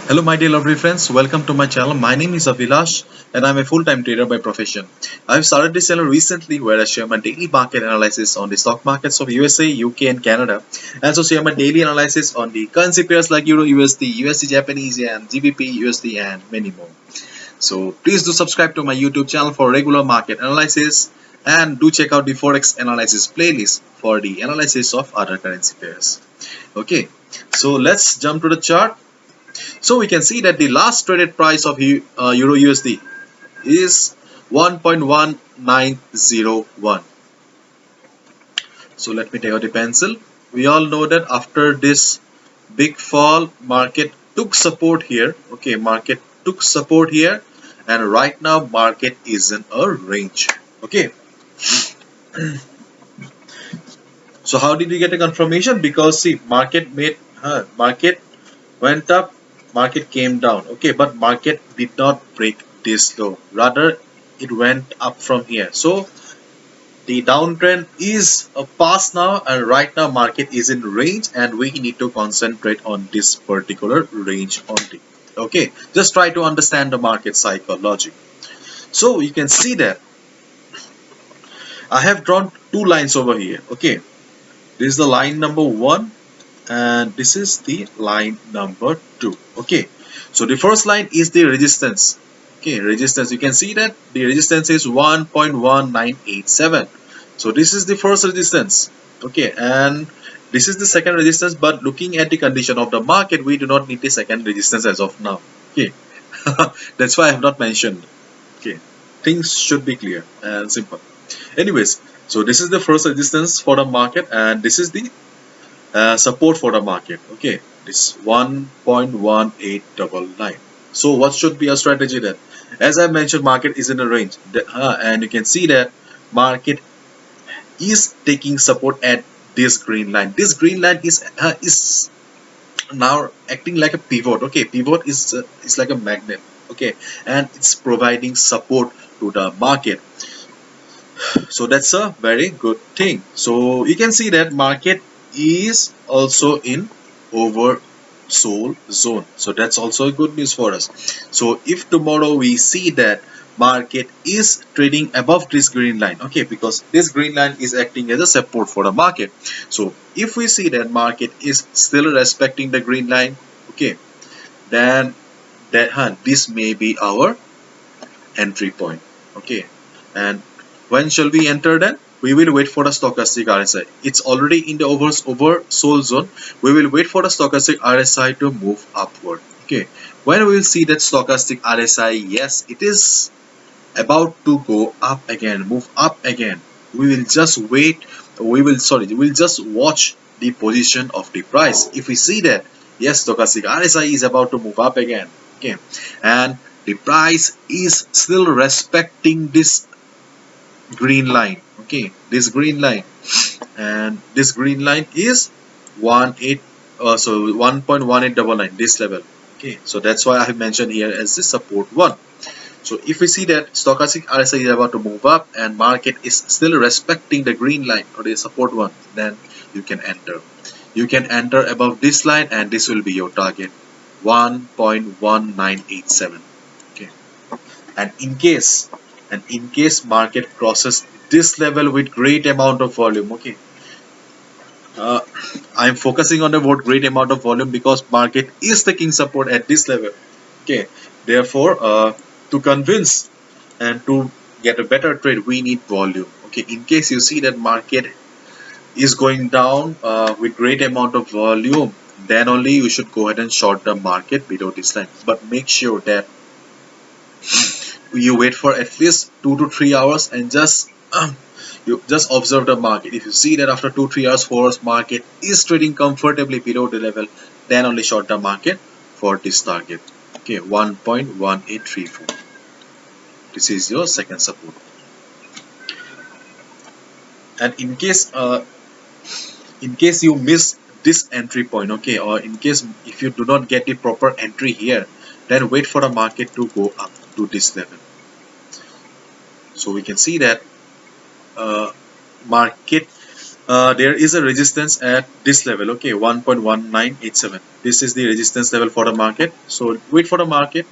Hello my dear lovely friends, welcome to my channel. My name is Abhilash and I'm a full-time trader by profession. I've started this channel recently where I share my daily market analysis on the stock markets of USA, UK and Canada. I also share my daily analysis on the currency pairs like Euro USD, USD Japanese Yen, GBP, USD and many more. So please do subscribe to my YouTube channel for regular market analysis and do check out the Forex analysis playlist for the analysis of other currency pairs. Okay, so let's jump to the chart. So we can see that the last traded price of Euro USD is 1.1901. So let me take out the pencil. We all know that after this big fall, market took support here. Okay, market took support here, and right now market is in a range. Okay, so how did we get a confirmation? Because see, market went up, market came down. Okay, but market did not break this low, rather it went up from here. So the downtrend is past now, and right now market is in range and we need to concentrate on this particular range only. Okay, just try to understand the market psychology. So you can see that I have drawn two lines over here. Okay, this is the line number one and this is the line number two. Okay, so the first line is the resistance. Okay, resistance, you can see that the resistance is 1.1987. so this is the first resistance. Okay, and this is the second resistance, but looking at the condition of the market, we do not need the second resistance as of now. Okay, that's why I have not mentioned. Okay, things should be clear and simple. Anyways, so this is the first resistance for the market and this is the support for the market. Okay, this 1.1899. So what should be a strategy then? As I mentioned, market is in a range, and you can see that market is taking support at this green line. This green line is now acting like a pivot. Okay, pivot is like a magnet. Okay, and it's providing support to the market. So that's a very good thing. So you can see that market is also in oversold zone, so that's also good news for us. So if tomorrow we see that market is trading above this green line, okay, because this green line is acting as a support for the market. So if we see that market is still respecting the green line, okay, then this may be our entry point. Okay, and when shall we enter then? We will wait for the stochastic RSI. It's already in the oversold zone. We will wait for the stochastic RSI to move upward. Okay, when we will see that stochastic RSI, yes, it is about to go up again, move up again. We will just wait. We'll just watch the position of the price. If we see that yes, stochastic RSI is about to move up again, okay, and the price is still respecting this green line. Okay, this green line, and this green line is 1.1899, this level. Okay, so that's why I have mentioned here as the support one. So if we see that stochastic RSI is about to move up and market is still respecting the green line or the support one, then you can enter. You can enter above this line and this will be your target, 1.1987. Okay, and in case market crosses this level with great amount of volume, okay, uh, I'm focusing on the word great amount of volume because market is taking support at this level. Okay, therefore to convince and to get a better trade we need volume. Okay, in case you see that market is going down with great amount of volume, then only you should go ahead and short the market below this line, but make sure that you wait for at least 2 to 3 hours and just you just observe the market. If you see that after 2 3 hours 4 hours market is trading comfortably below the level, then only short the market for this target. Okay, 1.1834. This is your second support. And in case you miss this entry point, okay, or in case if you do not get the proper entry here, then wait for the market to go up to this level. So we can see that market there is a resistance at this level, okay, 1.1987. This is the resistance level for the market. So wait for the market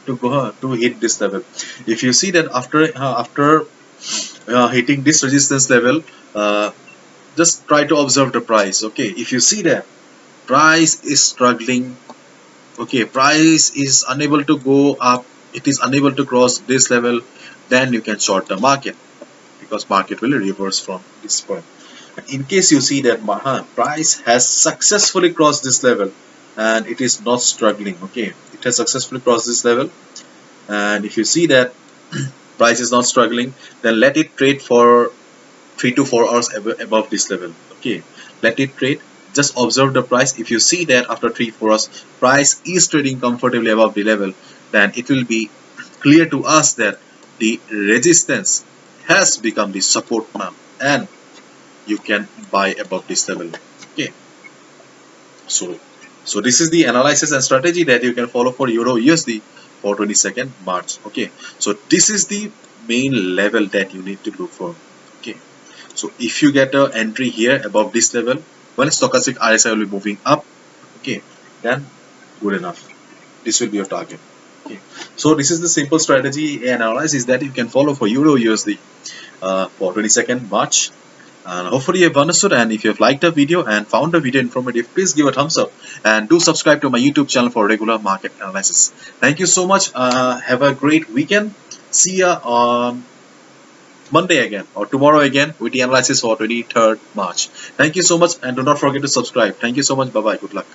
to go to hit this level. If you see that after hitting this resistance level, just try to observe the price. Okay, if you see that price is struggling, okay, price is unable to go up, it is unable to cross this level, then you can short the market, because market will reverse from this point. In case you see that price has successfully crossed this level and it is not struggling, okay, it has successfully crossed this level, and if you see that price is not struggling, then let it trade for 3 to 4 hours above this level. Okay, let it trade, just observe the price. If you see that after 3 4 hours price is trading comfortably above the level, then it will be clear to us that the resistance has become the support now, and you can buy above this level. Okay, so this is the analysis and strategy that you can follow for euro usd for 22nd March. Okay, so this is the main level that you need to look for. Okay, so if you get an entry here above this level, when stochastic RSI will be moving up, okay, then good enough. This will be your target. Okay, so this is the simple strategy and analysis that you can follow for euro USD for 22nd March. And hopefully you have understood, and if you have liked the video and found the video informative, please give a thumbs up and do subscribe to my YouTube channel for regular market analysis. Thank you so much. Have a great weekend. See ya on Monday again or tomorrow again with the analysis for 23rd March. Thank you so much, and do not forget to subscribe. Thank you so much. Bye bye. Good luck.